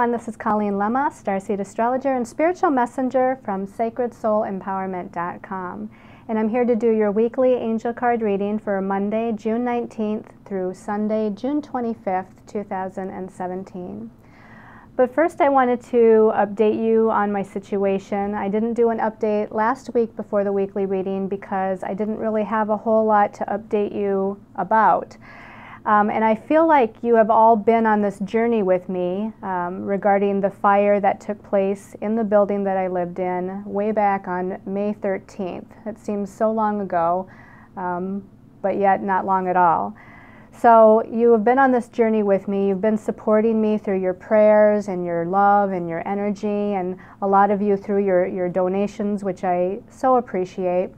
everyone, this is Colleen Lemma, Starseed Astrologer and Spiritual Messenger from SacredSoulEmpowerment.com. And I'm here to do your weekly angel card reading for Monday, June 19th through Sunday, June 25th, 2017. But first I wanted to update you on my situation. I didn't do an update last week before the weekly reading because I didn't really have a whole lot to update you about. And I feel like you have all been on this journey with me regarding the fire that took place in the building that I lived in way back on May 13th. It seems so long ago, but yet not long at all. So you have been on this journey with me. You've been supporting me through your prayers and your love and your energy, and a lot of you through your donations, which I so appreciate.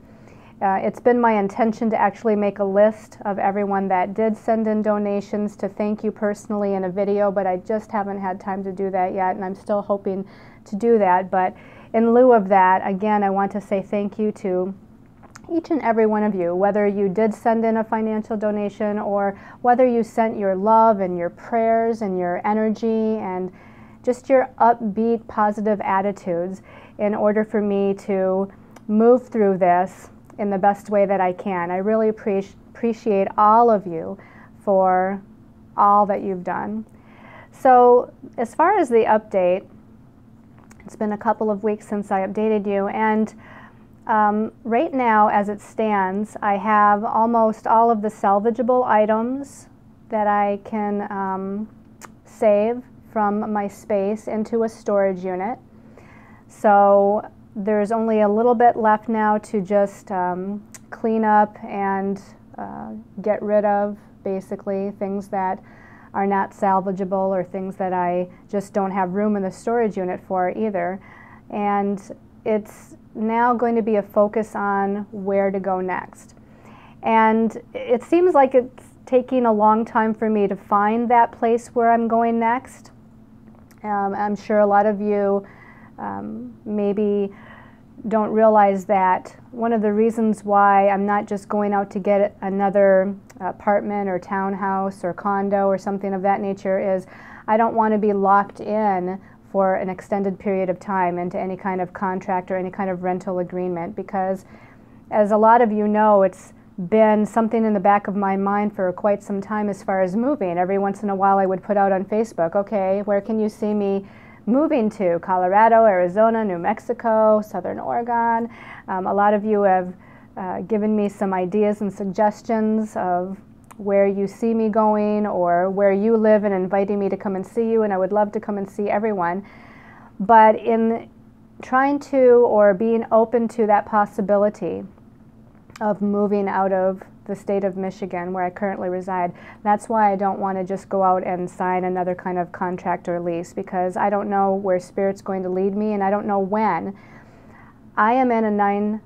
It's been my intention to actually make a list of everyone that did send in donations to thank you personally in a video, but I just haven't had time to do that yet, and I'm still hoping to do that. But in lieu of that, again, I want to say thank you to each and every one of you, whether you did send in a financial donation or whether you sent your love and your prayers and your energy and just your upbeat, positive attitudes in order for me to move through this in the best way that I can. I really appreciate all of you for all that you've done. So as far as the update, it's been a couple of weeks since I updated you, and right now as it stands, I have almost all of the salvageable items that I can save from my space into a storage unit. So there's only a little bit left now to just clean up and get rid of, basically, things that are not salvageable or things that I just don't have room in the storage unit for either. And it's now going to be a focus on where to go next. And it seems like it's taking a long time for me to find that place where I'm going next. I'm sure a lot of you maybe don't realize that one of the reasons why I'm not just going out to get another apartment or townhouse or condo or something of that nature is I don't want to be locked in for an extended period of time into any kind of contract or any kind of rental agreement, because as a lot of you know, it's been something in the back of my mind for quite some time as far as moving. Every once in a while I would put out on Facebook, okay, where can you see me moving to? Colorado, Arizona, New Mexico, Southern Oregon. A lot of you have given me some ideas and suggestions of where you see me going or where you live and inviting me to come and see you, and I would love to come and see everyone. But in trying to or being open to that possibility of moving out of the state of Michigan where I currently reside, that's why I don't want to just go out and sign another kind of contract or lease, because I don't know where Spirit's going to lead me and I don't know when. I am in a 9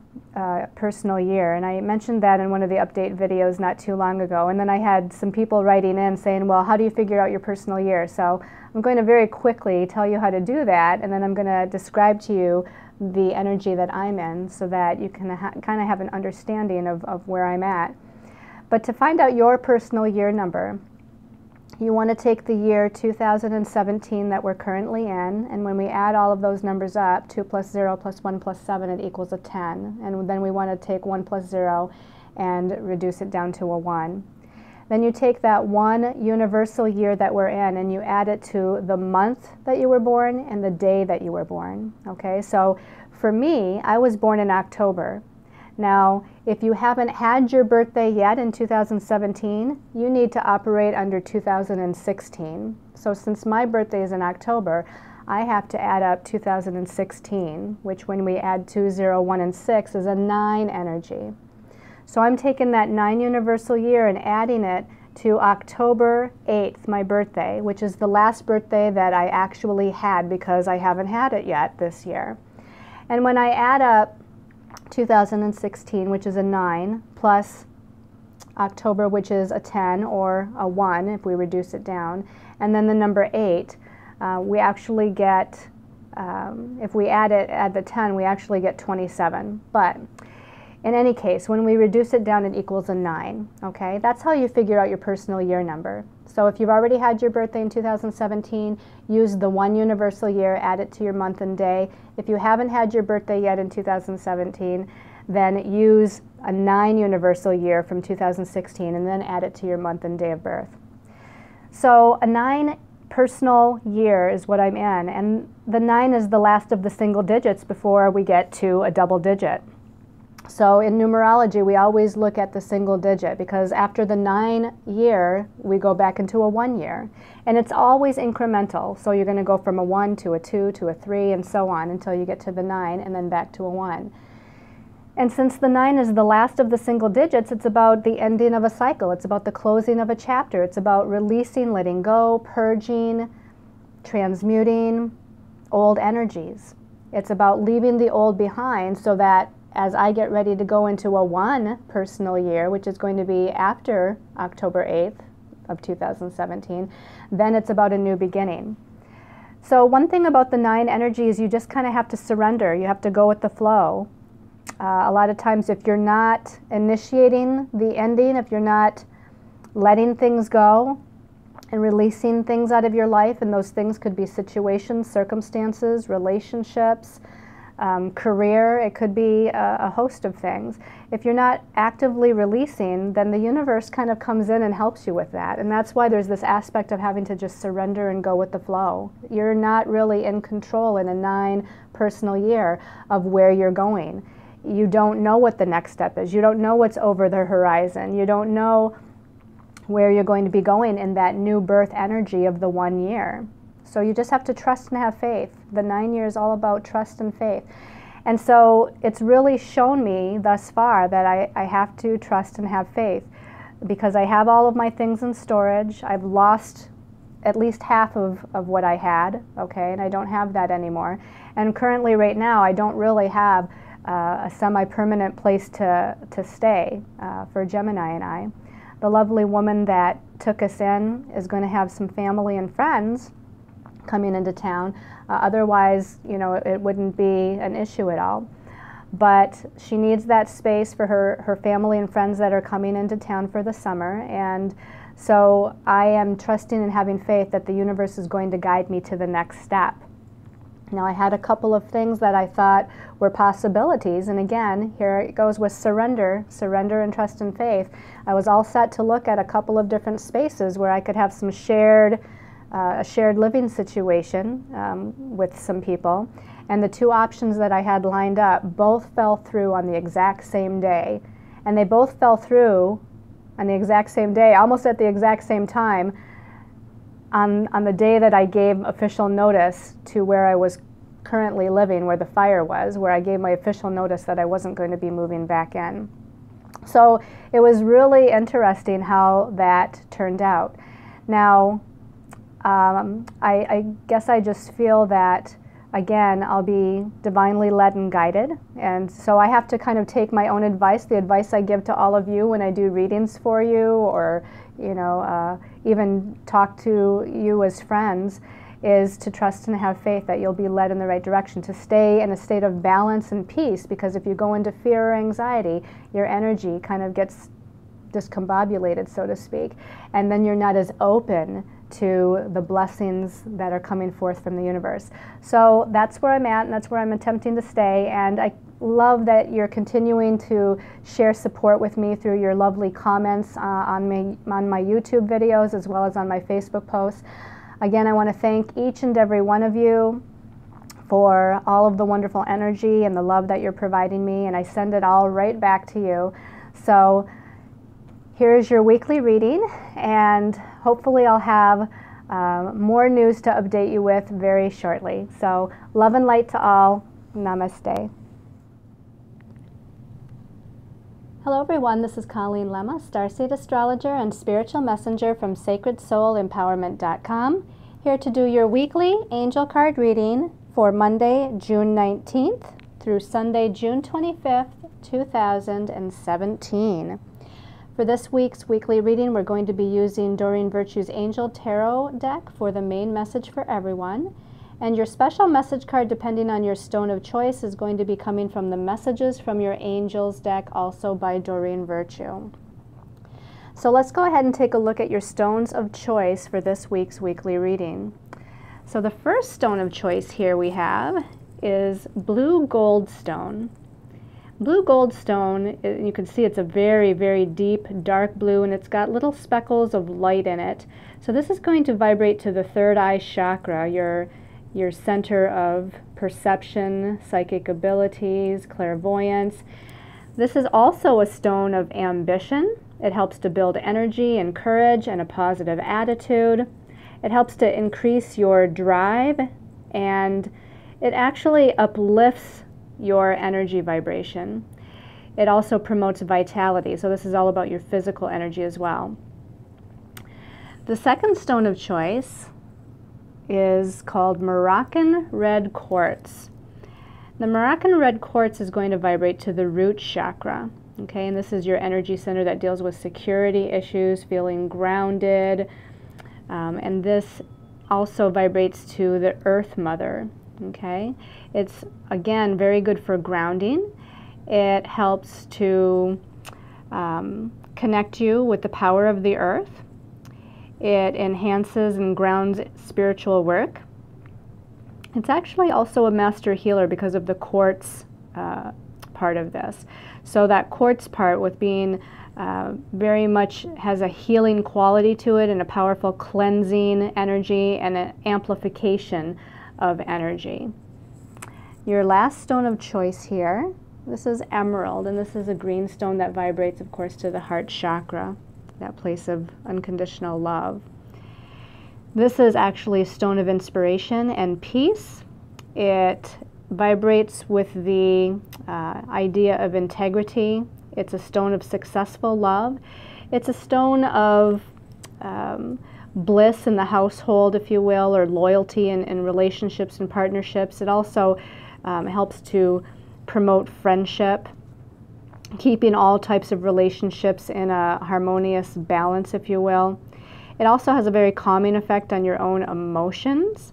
personal year, and I mentioned that in one of the update videos not too long ago, and then I had some people writing in saying, well, how do you figure out your personal year? So I'm going to very quickly tell you how to do that, and then I'm going to describe to you the energy that I'm in so that you can kind of have an understanding of where I'm at. But to find out your personal year number, you want to take the year 2017 that we're currently in, and when we add all of those numbers up, 2 plus 0 plus 1 plus 7, it equals a 10. And then we want to take 1 plus 0 and reduce it down to a 1. Then you take that one universal year that we're in and you add it to the month that you were born and the day that you were born. Okay, so for me, I was born in October. Now, if you haven't had your birthday yet in 2017, you need to operate under 2016. So since my birthday is in October, I have to add up 2016, which when we add 2, 0, 1, and 6 is a 9 energy. So I'm taking that 9 universal year and adding it to October 8th, my birthday, which is the last birthday that I actually had because I haven't had it yet this year. And when I add up 2016, which is a 9, plus October, which is a 10 or a 1 if we reduce it down, and then the number 8, we actually get, if we add the 10, we actually get 27. But In any case, when we reduce it down, it equals a 9, okay? That's how you figure out your personal year number. So if you've already had your birthday in 2017, use the 1 universal year, add it to your month and day. If you haven't had your birthday yet in 2017, then use a 9 universal year from 2016 and then add it to your month and day of birth. So a 9 personal year is what I'm in, and the 9 is the last of the single digits before we get to a double digit. So in numerology, we always look at the single digit because after the 9 year, we go back into a 1 year. And it's always incremental. So you're going to go from a 1 to a 2 to a 3 and so on until you get to the 9 and then back to a 1. And since the 9 is the last of the single digits, it's about the ending of a cycle. It's about the closing of a chapter. It's about releasing, letting go, purging, transmuting old energies. It's about leaving the old behind so that as I get ready to go into a 1 personal year, which is going to be after October 8th of 2017, then it's about a new beginning. So one thing about the 9 energy is you just kind of have to surrender. You have to go with the flow. A lot of times if you're not initiating the ending, if you're not letting things go and releasing things out of your life, and those things could be situations, circumstances, relationships, career, it could be a host of things. If you're not actively releasing, then the universe kind of comes in and helps you with that. And that's why there's this aspect of having to just surrender and go with the flow. You're not really in control in a 9 personal year of where you're going. You don't know what the next step is. You don't know what's over the horizon. You don't know where you're going to be going in that new birth energy of the 1 year. So you just have to trust and have faith. The 9 years is all about trust and faith. And so it's really shown me thus far that I have to trust and have faith because I have all of my things in storage. I've lost at least half of what I had, okay, and I don't have that anymore. And currently right now I don't really have a semi-permanent place to stay for Gemini and I. The lovely woman that took us in is going to have some family and friends coming into town. Otherwise, you know, it wouldn't be an issue at all. But she needs that space for her family and friends that are coming into town for the summer. And so I am trusting and having faith that the universe is going to guide me to the next step. Now, I had a couple of things that I thought were possibilities, and again, here it goes with surrender and trust and faith. I was all set to look at a couple of different spaces where I could have some a shared living situation with some people, and the 2 options that I had lined up both fell through on the exact same day, and they both fell through on the exact same day, almost at the exact same time, on the day that I gave official notice to where I was currently living, where the fire was, where I gave my official notice that I wasn't going to be moving back in. So it was really interesting how that turned out. Now, I guess I just feel that, again, I'll be divinely led and guided, and so I have to kind of take my own advice, the advice I give to all of you when I do readings for you, or you know, even talk to you as friends, is to trust and have faith that you'll be led in the right direction, to stay in a state of balance and peace, because if you go into fear or anxiety, your energy kind of gets discombobulated, so to speak, and then you're not as open to the blessings that are coming forth from the universe. So that's where I'm at, and that's where I'm attempting to stay, and I love that you're continuing to share support with me through your lovely comments on my YouTube videos as well as on my Facebook posts. Again, I want to thank each and every one of you for all of the wonderful energy and the love that you're providing me, and I send it all right back to you. So here's your weekly reading, and hopefully I'll have more news to update you with very shortly. So love and light to all. Namaste. Hello everyone, this is Colleen Lemma, Starseed Astrologer and Spiritual Messenger from SacredSoulEmpowerment.com, here to do your weekly angel card reading for Monday, June 19th through Sunday, June 25th, 2017. For this week's weekly reading, we're going to be using Doreen Virtue's Angel Tarot deck for the main message for everyone. And your special message card, depending on your stone of choice, is going to be coming from the Messages from Your Angels deck, also by Doreen Virtue. So let's go ahead and take a look at your stones of choice for this week's weekly reading. So the first stone of choice here we have is blue goldstone. Blue goldstone, you can see it's a very, very deep, dark blue, and it's got little speckles of light in it. So this is going to vibrate to the third eye chakra, your center of perception, psychic abilities, clairvoyance. This is also a stone of ambition. It helps to build energy and courage and a positive attitude. It helps to increase your drive, and it actually uplifts your energy vibration. It also promotes vitality, so this is all about your physical energy as well. The second stone of choice is called Moroccan red quartz. The Moroccan red quartz is going to vibrate to the root chakra, okay, and this is your energy center that deals with security issues, feeling grounded, and this also vibrates to the Earth Mother. Okay, it's again very good for grounding. It helps to connect you with the power of the earth. It enhances and grounds spiritual work. It's actually also a master healer because of the quartz part of this. So that quartz part, with being very much has a healing quality to it, and a powerful cleansing energy and an amplification of energy. Your last stone of choice here, this is emerald, and this is a green stone that vibrates, of course, to the heart chakra, that place of unconditional love. This is actually a stone of inspiration and peace. It vibrates with the idea of integrity. It's a stone of successful love. It's a stone of bliss in the household, if you will, or loyalty in relationships and partnerships. It also helps to promote friendship, keeping all types of relationships in a harmonious balance, if you will. It also has a very calming effect on your own emotions,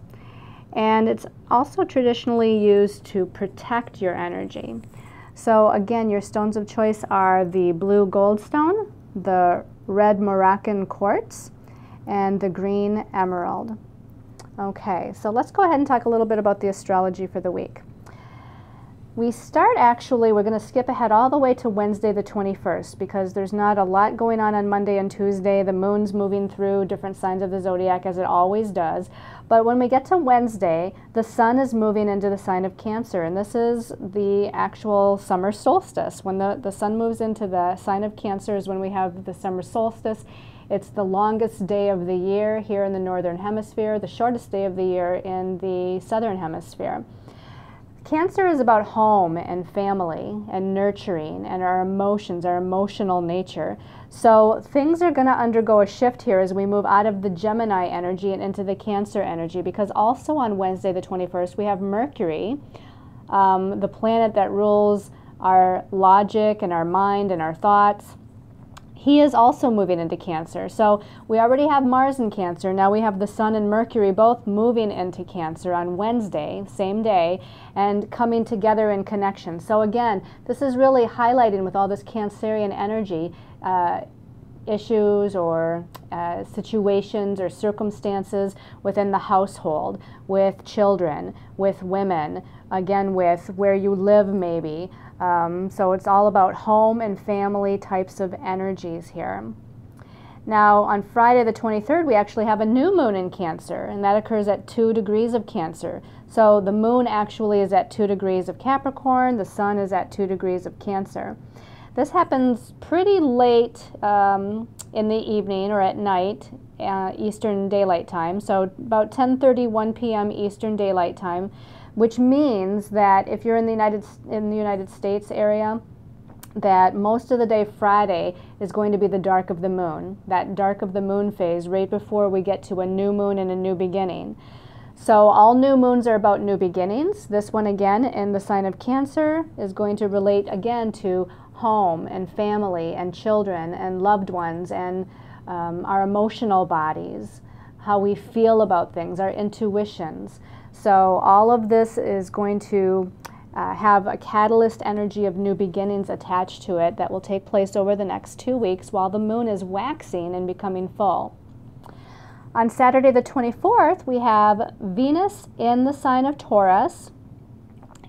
and it's also traditionally used to protect your energy. So again, your stones of choice are the blue goldstone, the red Moroccan quartz, and the green emerald. Okay, so let's go ahead and talk a little bit about the astrology for the week. We start actually, we're going to skip ahead all the way to Wednesday the 21st, because there's not a lot going on Monday and Tuesday. The moon's moving through different signs of the zodiac, as it always does. But when we get to Wednesday, the sun is moving into the sign of Cancer, and this is the actual summer solstice. When the sun moves into the sign of Cancer is when we have the summer solstice. It's the longest day of the year here in the northern hemisphere, the shortest day of the year in the southern hemisphere. Cancer is about home and family and nurturing and our emotions, our emotional nature. So things are going to undergo a shift here as we move out of the Gemini energy and into the Cancer energy, because also on Wednesday the 21st we have Mercury, the planet that rules our logic and our mind and our thoughts. He is also moving into Cancer. So we already have Mars in Cancer. Now we have the Sun and Mercury both moving into Cancer on Wednesday, same day, and coming together in connection. So again, this is really highlighting with all this Cancerian energy issues or situations or circumstances within the household, with children, with women, again with where you live maybe. So it's all about home and family types of energies here. Now on Friday the 23rd we actually have a new moon in Cancer, and that occurs at 2 degrees of Cancer. So the moon actually is at 2 degrees of Capricorn, the sun is at 2 degrees of Cancer. This happens pretty late in the evening or at night, Eastern Daylight Time, so about 10:31 p.m. Eastern Daylight Time, which means that if you're in the United States area, that most of the day Friday is going to be the dark of the moon, that dark of the moon phase right before we get to a new moon and a new beginning. So all new moons are about new beginnings. This one again in the sign of Cancer is going to relate again to home and family and children and loved ones and our emotional bodies, how we feel about things, our intuitions. So all of this is going to have a catalyst energy of new beginnings attached to it that will take place over the next 2 weeks while the moon is waxing and becoming full. On Saturday the 24th, we have Venus in the sign of Taurus,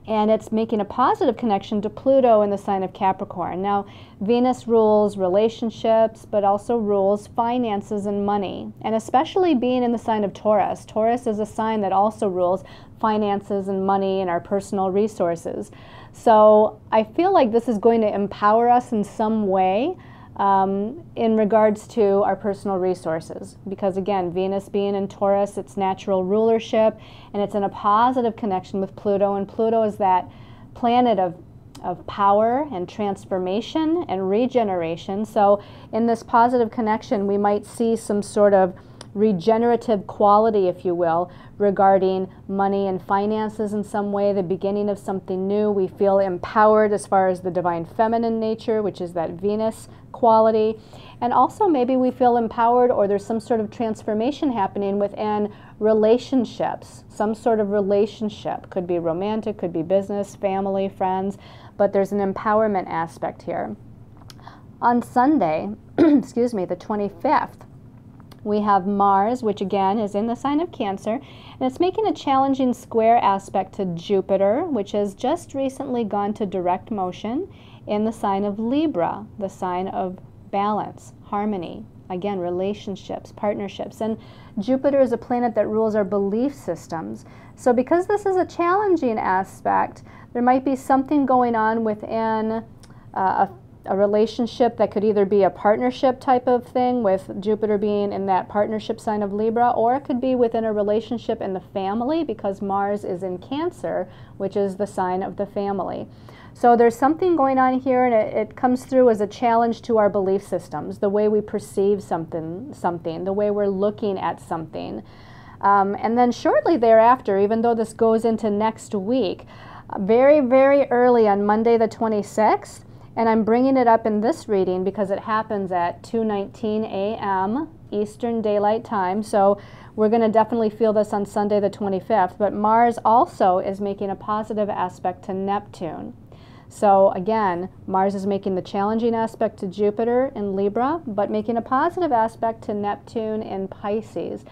and it's making a positive connection to Pluto in the sign of Capricorn. Now, Venus rules relationships, but also rules finances and money, and especially being in the sign of Taurus. Taurus is a sign that also rules finances and money and our personal resources. So I feel like this is going to empower us in some way in regards to our personal resources, because again, Venus being in Taurus, it's natural rulership, and it's in a positive connection with Pluto, and Pluto is that planet of power and transformation and regeneration. So in this positive connection, we might see some sort of regenerative quality, if you will, regarding money and finances in some way, the beginning of something new. We feel empowered as far as the divine feminine nature, which is that Venus quality. And also maybe we feel empowered, or there's some sort of transformation happening within relationships. Some sort of relationship. Could be romantic, could be business, family, friends, but there's an empowerment aspect here. On Sunday, excuse me, the 25th, we have Mars, which again is in the sign of Cancer, and it's making a challenging square aspect to Jupiter, which has just recently gone to direct motion in the sign of Libra, the sign of balance, harmony, again, relationships, partnerships. And Jupiter is a planet that rules our belief systems. So because this is a challenging aspect, there might be something going on within a relationship that could either be a partnership type of thing, with Jupiter being in that partnership sign of Libra, or it could be within a relationship in the family, because Mars is in Cancer, which is the sign of the family. So there's something going on here, and it comes through as a challenge to our belief systems, the way we perceive something, the way we're looking at something. And then shortly thereafter, even though this goes into next week, very, very early on Monday the 26th, and I'm bringing it up in this reading because it happens at 2:19 a.m. Eastern Daylight Time, so we're going to definitely feel this on Sunday the 25th, but Mars also is making a positive aspect to Neptune. So again, Mars is making the challenging aspect to Jupiter in Libra, but making a positive aspect to Neptune in Pisces.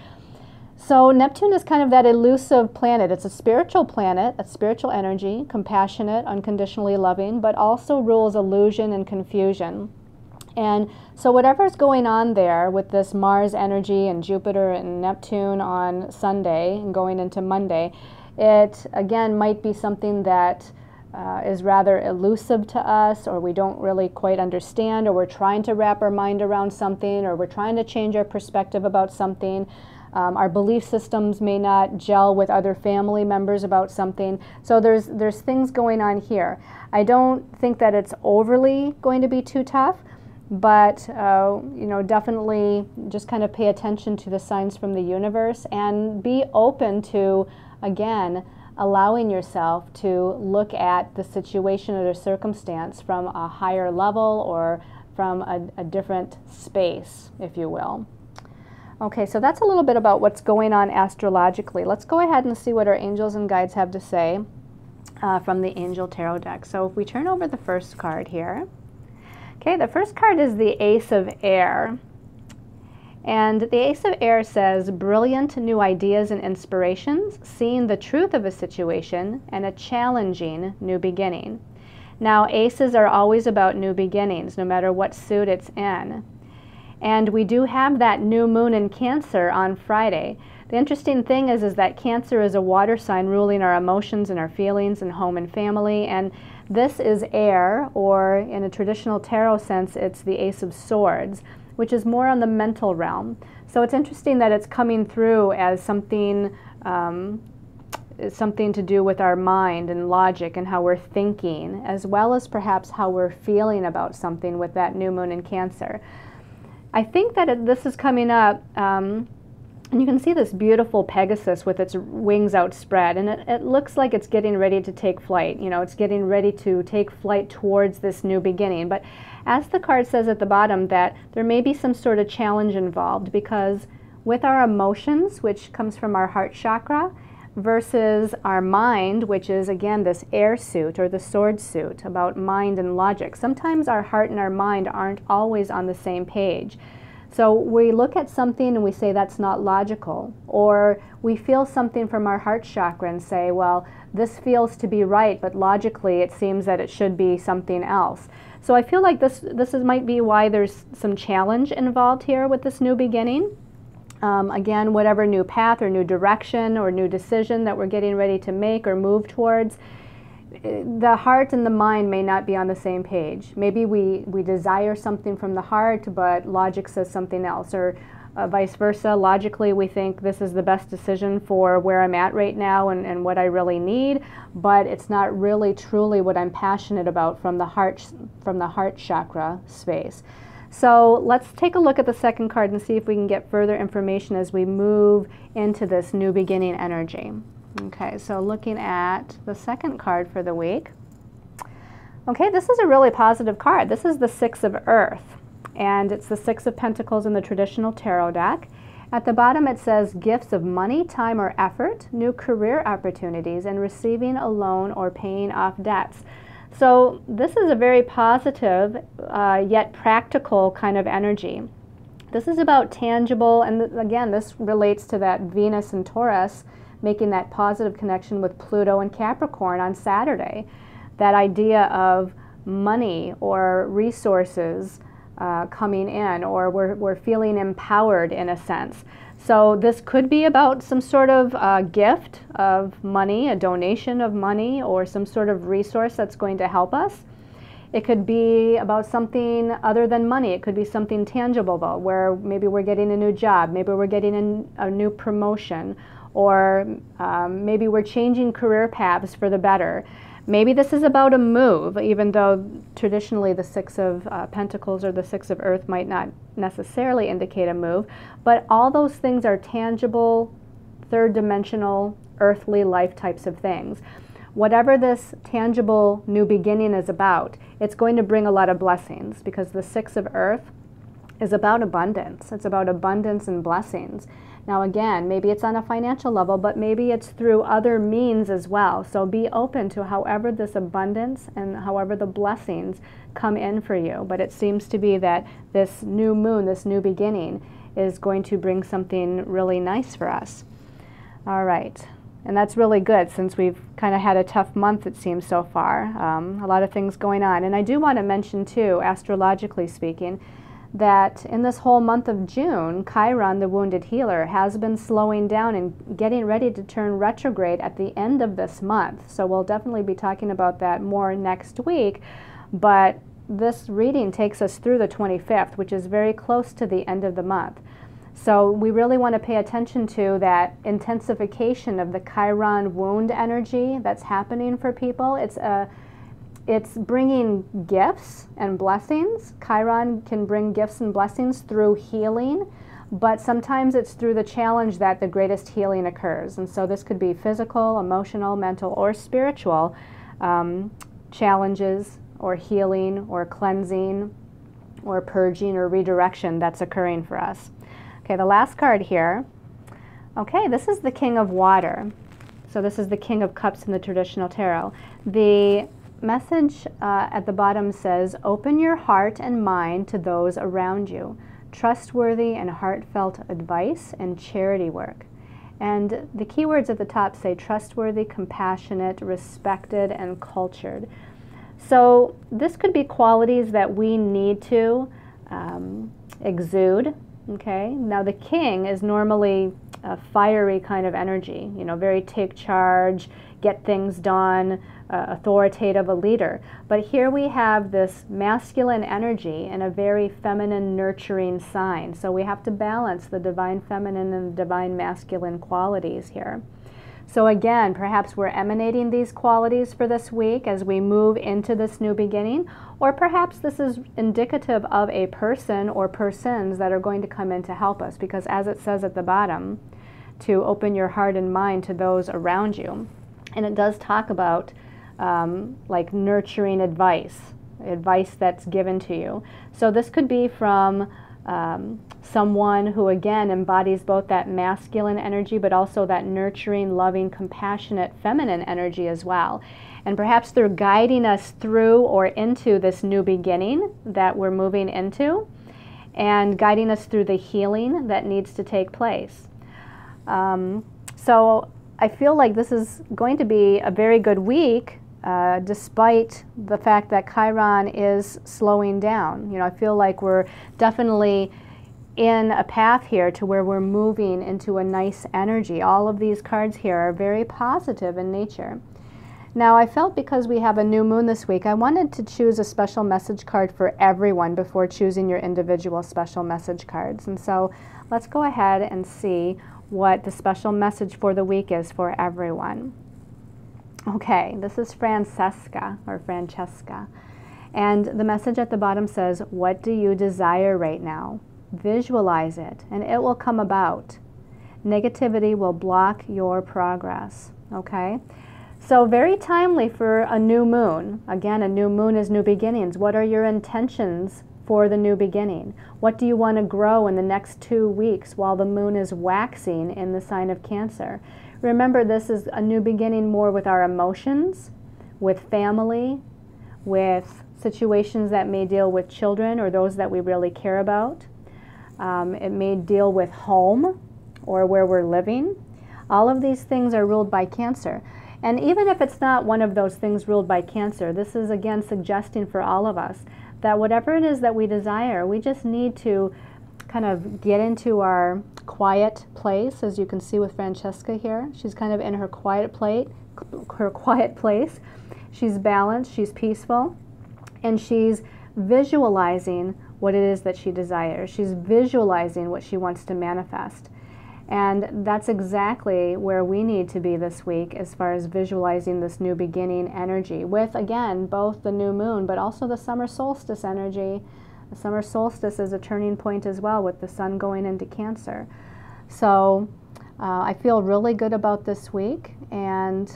So Neptune is kind of that elusive planet. It's a spiritual planet, a spiritual energy, compassionate, unconditionally loving, but also rules illusion and confusion. And so whatever's going on there with this Mars energy and Jupiter and Neptune on Sunday and going into Monday, it again might be something that is rather elusive to us, or we don't really quite understand, or we're trying to wrap our mind around something, or we're trying to change our perspective about something. Our belief systems may not gel with other family members about something. So there's things going on here. I don't think that it's overly going to be too tough, but you know, definitely just kind of pay attention to the signs from the universe and be open to, again, allowing yourself to look at the situation or the circumstance from a higher level, or from a different space, if you will. Okay, so that's a little bit about what's going on astrologically. Let's go ahead and see what our angels and guides have to say from the Angel Tarot deck. So if we turn over the first card here. Okay, the first card is the Ace of Air. And the Ace of Air says, brilliant new ideas and inspirations, seeing the truth of a situation, and a challenging new beginning. Now, aces are always about new beginnings, no matter what suit it's in. And we do have that new moon in Cancer on Friday. The interesting thing is that Cancer is a water sign ruling our emotions and our feelings and home and family. And this is air, or in a traditional tarot sense, it's the Ace of Swords, which is more on the mental realm. So it's interesting that it's coming through as something to do with our mind and logic and how we're thinking, as well as perhaps how we're feeling about something with that new moon in Cancer. I think that this is coming up, and you can see this beautiful Pegasus with its wings outspread, and it looks like it's getting ready to take flight. You know, it's getting ready to take flight towards this new beginning. But as the card says at the bottom, that there may be some sort of challenge involved, because with our emotions, which comes from our heart chakra, versus our mind, which is again this air suit or the sword suit about mind and logic. Sometimes our heart and our mind aren't always on the same page. So we look at something and we say that's not logical, or we feel something from our heart chakra and say, well, this feels to be right, but logically it seems that it should be something else. So I feel like this might be why there's some challenge involved here with this new beginning. Again, whatever new path or new direction or new decision that we're getting ready to make or move towards, the heart and the mind may not be on the same page. Maybe we desire something from the heart, but logic says something else, or vice versa. Logically, we think this is the best decision for where I'm at right now and what I really need, but it's not really truly what I'm passionate about from the heart chakra space. So let's take a look at the second card and see if we can get further information as we move into this new beginning energy. Okay, so looking at the second card for the week. Okay, this is a really positive card. This is the Six of Earth, and it's the Six of Pentacles in the traditional tarot deck. At the bottom it says gifts of money, time, or effort, new career opportunities, and receiving a loan or paying off debts. So this is a very positive yet practical kind of energy. This is about tangible, and again, this relates to that Venus and Taurus making that positive connection with Pluto and Capricorn on Saturday. That idea of money or resources coming in, or we're feeling empowered in a sense. So this could be about some sort of gift of money, a donation of money, or some sort of resource that's going to help us. It could be about something other than money. It could be something tangible, though, where maybe we're getting a new job, maybe we're getting a new promotion, or maybe we're changing career paths for the better. Maybe this is about a move, even though traditionally the Six of Pentacles or the Six of Earth might not necessarily indicate a move, but all those things are tangible, third-dimensional, earthly life types of things. Whatever this tangible new beginning is about, it's going to bring a lot of blessings, because the Six of Earth is about abundance. It's about abundance and blessings. Now again, maybe it's on a financial level, but maybe it's through other means as well. So be open to however this abundance and however the blessings come in for you. But it seems to be that this new moon, this new beginning, is going to bring something really nice for us. All right. And that's really good, since we've kind of had a tough month, it seems, so far. A lot of things going on. And I do want to mention, too, astrologically speaking, that in this whole month of June, Chiron, the wounded healer, has been slowing down and getting ready to turn retrograde at the end of this month. So we'll definitely be talking about that more next week. But this reading takes us through the 25th, which is very close to the end of the month. So we really want to pay attention to that intensification of the Chiron wound energy that's happening for people. It's bringing gifts and blessings. Chiron can bring gifts and blessings through healing, but sometimes it's through the challenge that the greatest healing occurs. And so this could be physical, emotional, mental, or spiritual challenges, or healing, or cleansing, or purging, or redirection that's occurring for us. Okay, the last card here. Okay, this is the King of Water. So this is the King of Cups in the traditional tarot. The message at the bottom says, open your heart and mind to those around you. Trustworthy and heartfelt advice and charity work. And the keywords at the top say trustworthy, compassionate, respected, and cultured. So this could be qualities that we need to exude. Okay, now the king is normally a fiery kind of energy, you know, very take charge, get things done, authoritative, a leader. But here we have this masculine energy and a very feminine, nurturing sign. So we have to balance the divine feminine and the divine masculine qualities here. So again, perhaps we're emanating these qualities for this week as we move into this new beginning, or perhaps this is indicative of a person or persons that are going to come in to help us, because as it says at the bottom, to open your heart and mind to those around you. And it does talk about like nurturing advice that's given to you. So this could be from someone who again embodies both that masculine energy but also that nurturing, loving, compassionate feminine energy as well. And perhaps they're guiding us through or into this new beginning that we're moving into, and guiding us through the healing that needs to take place. So I feel like this is going to be a very good week, despite the fact that Chiron is slowing down. You know, I feel like we're definitely in a path here to where we're moving into a nice energy. All of these cards here are very positive in nature. Now, I felt because we have a new moon this week, I wanted to choose a special message card for everyone before choosing your individual special message cards. And so let's go ahead and see what the special message for the week is for everyone. Okay, this is Francesca. And the message at the bottom says, what do you desire right now? Visualize it, and it will come about. Negativity will block your progress. Okay? So very timely for a new moon. Again, a new moon is new beginnings. What are your intentions for the new beginning? What do you want to grow in the next 2 weeks while the moon is waxing in the sign of Cancer? Remember, this is a new beginning more with our emotions, with family, with situations that may deal with children or those that we really care about. It may deal with home or where we're living. All of these things are ruled by Cancer. And even if it's not one of those things ruled by Cancer, this is again suggesting for all of us that whatever it is that we desire, we just need to kind of get into our quiet place, as you can see with Francesca here. She's kind of in her quiet place. She's balanced, she's peaceful, and she's visualizing what it is that she desires. She's visualizing what she wants to manifest. And that's exactly where we need to be this week as far as visualizing this new beginning energy with, again, both the new moon but also the summer solstice energy. The summer solstice is a turning point as well with the sun going into Cancer. So I feel really good about this week, and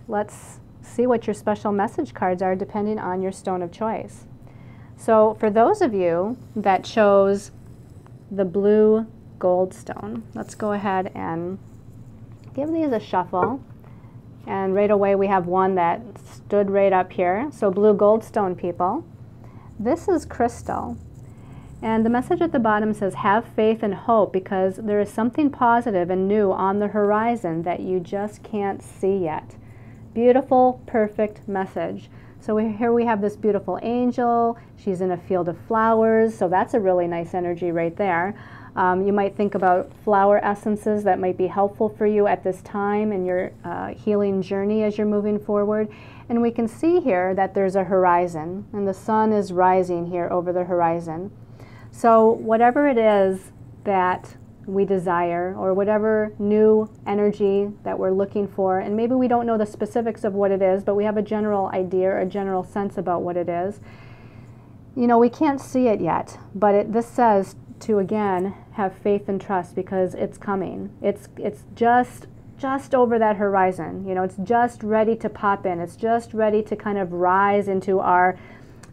let's see what your special message cards are depending on your stone of choice. So for those of you that chose the blue gold stone, let's go ahead and give these a shuffle. And right away we have one that stood right up here. So blue gold stone people. This is crystal. And the message at the bottom says, have faith and hope, because there is something positive and new on the horizon that you just can't see yet. Beautiful, perfect message. So here we have this beautiful angel. She's in a field of flowers, so that's a really nice energy right there. You might think about flower essences that might be helpful for you at this time in your healing journey as you're moving forward. And we can see here that there's a horizon, and the sun is rising here over the horizon. So whatever it is that we desire, or whatever new energy that we're looking for, and maybe we don't know the specifics of what it is, but we have a general idea or a general sense about what it is. You know, we can't see it yet, but this says to, again, have faith and trust, because it's coming. It's just over that horizon. You know, it's just ready to pop in. It's just ready to kind of rise into our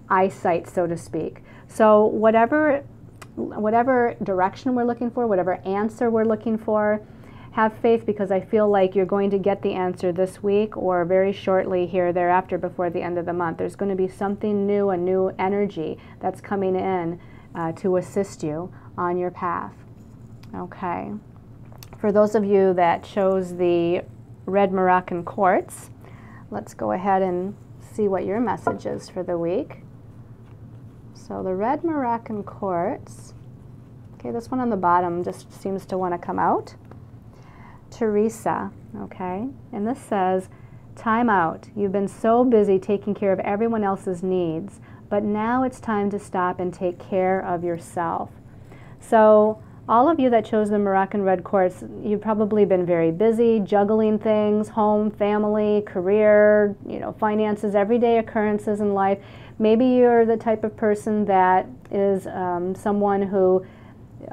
eyesight, so to speak. So whatever direction we're looking for, whatever answer we're looking for, have faith, because I feel like you're going to get the answer this week or very shortly here thereafter before the end of the month. There's going to be something new, a new energy that's coming in to assist you on your path. Okay. For those of you that chose the red Moroccan quartz, let's go ahead and see what your message is for the week. So the red Moroccan quartz, okay, this one on the bottom just seems to want to come out. Teresa, okay, and this says, time out. You've been so busy taking care of everyone else's needs, but now it's time to stop and take care of yourself. So all of you that chose the Moroccan red quartz, you've probably been very busy juggling things, home, family, career, you know, finances, everyday occurrences in life. Maybe you're the type of person that is someone who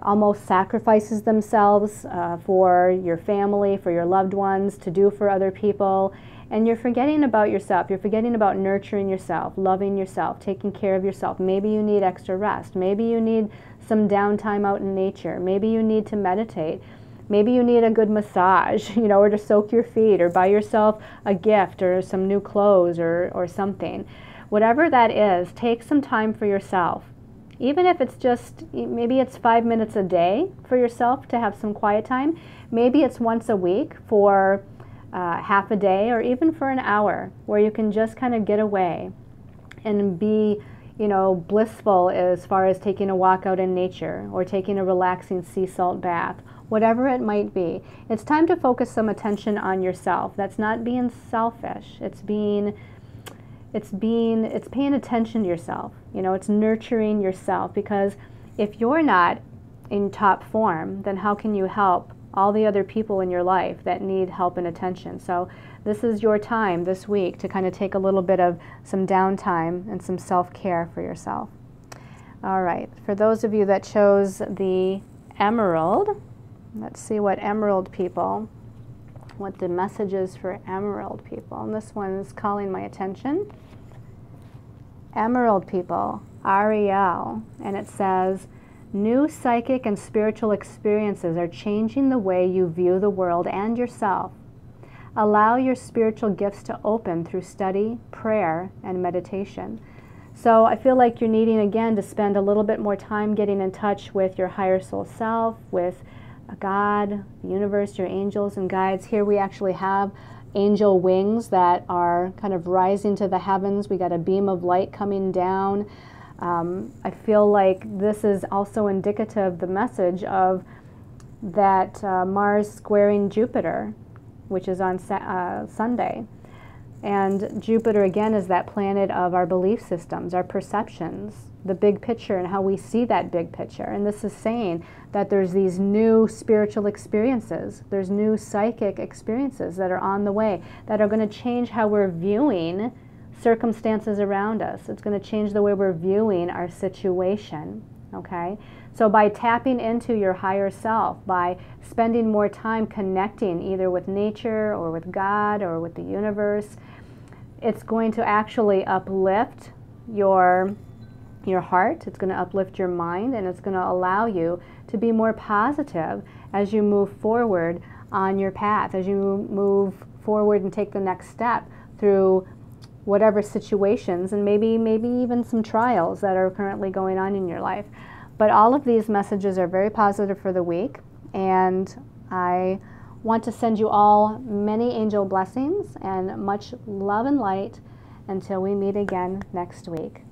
almost sacrifices themselves for your family, for your loved ones, to do for other people. and you're forgetting about yourself. You're forgetting about nurturing yourself, loving yourself, taking care of yourself. Maybe you need extra rest. Maybe you need some downtime out in nature. Maybe you need to meditate. Maybe you need a good massage, you know, or to soak your feet, or buy yourself a gift or some new clothes or something. Whatever that is, take some time for yourself. Even if it's just, maybe it's 5 minutes a day for yourself to have some quiet time. Maybe it's once a week for half a day, or even for an hour, where you can just kind of get away and be, you know, blissful as far as taking a walk out in nature or taking a relaxing sea salt bath, whatever it might be. It's time to focus some attention on yourself. That's not being selfish. It's paying attention to yourself. You know, it's nurturing yourself, because if you're not in top form, then how can you help all the other people in your life that need help and attention? So this is your time this week to kind of take a little bit of some downtime and some self-care for yourself. All right, for those of you that chose the emerald, let's see what the message is for emerald people. And this one's calling my attention. Emerald people, Ariel, and it says, new psychic and spiritual experiences are changing the way you view the world and yourself. Allow your spiritual gifts to open through study, prayer, and meditation. So I feel like you're needing, again, to spend a little bit more time getting in touch with your higher soul self, with God, the universe, your angels and guides. Here we actually have angel wings that are kind of rising to the heavens. We got a beam of light coming down. I feel like this is also indicative of the message of that Mars squaring Jupiter, which is on Sunday. And Jupiter, again, is that planet of our belief systems, our perceptions, the big picture, and how we see that big picture. And this is saying that there's these new spiritual experiences, there's new psychic experiences that are on the way, that are going to change how we're viewing circumstances around us. It's going to change the way we're viewing our situation, okay? So by tapping into your higher self, by spending more time connecting either with nature or with God or with the universe, it's going to actually uplift your heart, it's going to uplift your mind, and it's going to allow you to be more positive as you move forward on your path, as you move forward and take the next step through whatever situations, and maybe even some trials that are currently going on in your life. But all of these messages are very positive for the week, and I want to send you all many angel blessings and much love and light until we meet again next week.